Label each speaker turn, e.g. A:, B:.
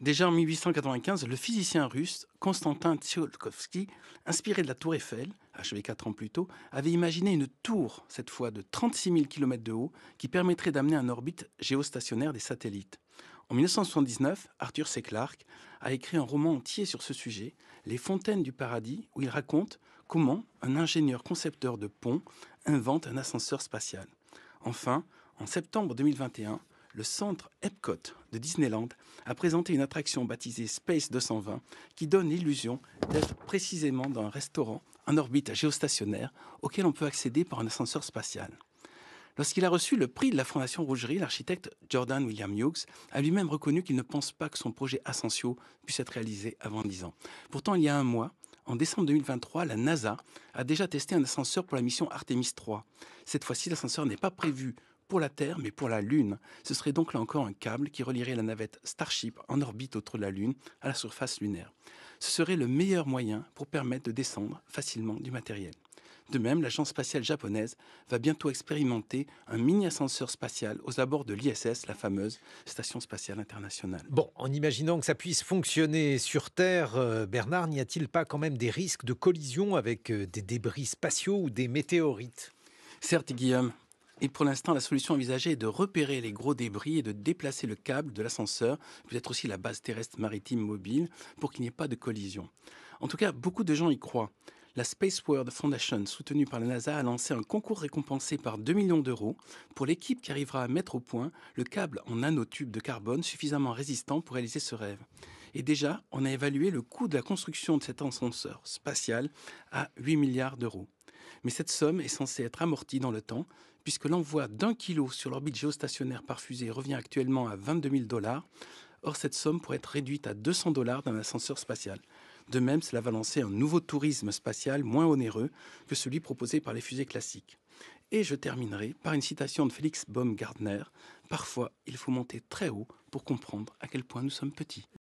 A: Déjà en 1895, le physicien russe Konstantin Tsiolkovsky, inspiré de la tour Eiffel, achevée 4 ans plus tôt, avait imaginé une tour, cette fois de 36 000 km de haut, qui permettrait d'amener en orbite géostationnaire des satellites. En 1979, Arthur C. Clarke a écrit un roman entier sur ce sujet, Les Fontaines du Paradis, où il raconte comment un ingénieur concepteur de ponts invente un ascenseur spatial. Enfin, en septembre 2021, le centre Epcot de Disneyland a présenté une attraction baptisée Space 220 qui donne l'illusion d'être précisément dans un restaurant en orbite géostationnaire auquel on peut accéder par un ascenseur spatial. Lorsqu'il a reçu le prix de la Fondation Rougerie, l'architecte Jordan William Hughes a lui-même reconnu qu'il ne pense pas que son projet Ascensio puisse être réalisé avant 10 ans. Pourtant, il y a un mois, en décembre 2023, la NASA a déjà testé un ascenseur pour la mission Artemis 3. Cette fois-ci, l'ascenseur n'est pas prévu pour la Terre, mais pour la Lune. Ce serait donc là encore un câble qui relierait la navette Starship en orbite autour de la Lune à la surface lunaire. Ce serait le meilleur moyen pour permettre de descendre facilement du matériel. De même, l'agence spatiale japonaise va bientôt expérimenter un mini-ascenseur spatial aux abords de l'ISS, la fameuse Station spatiale internationale.
B: Bon, en imaginant que ça puisse fonctionner sur Terre, Bernard, n'y a-t-il pas quand même des risques de collision avec des débris spatiaux ou des météorites?
A: Certes, Guillaume, et pour l'instant, la solution envisagée est de repérer les gros débris et de déplacer le câble de l'ascenseur, peut-être aussi la base terrestre maritime mobile, pour qu'il n'y ait pas de collision. En tout cas, beaucoup de gens y croient. La Space World Foundation, soutenue par la NASA, a lancé un concours récompensé par 2 millions d'euros pour l'équipe qui arrivera à mettre au point le câble en nanotube de carbone suffisamment résistant pour réaliser ce rêve. Et déjà, on a évalué le coût de la construction de cet ascenseur spatial à 8 milliards d'euros. Mais cette somme est censée être amortie dans le temps, puisque l'envoi d'1 kilo sur l'orbite géostationnaire par fusée revient actuellement à 22 000 dollars. Or, cette somme pourrait être réduite à 200 dollars d'un ascenseur spatial. De même, cela va lancer un nouveau tourisme spatial moins onéreux que celui proposé par les fusées classiques. Et je terminerai par une citation de Félix Baumgartner. Parfois, il faut monter très haut pour comprendre à quel point nous sommes petits.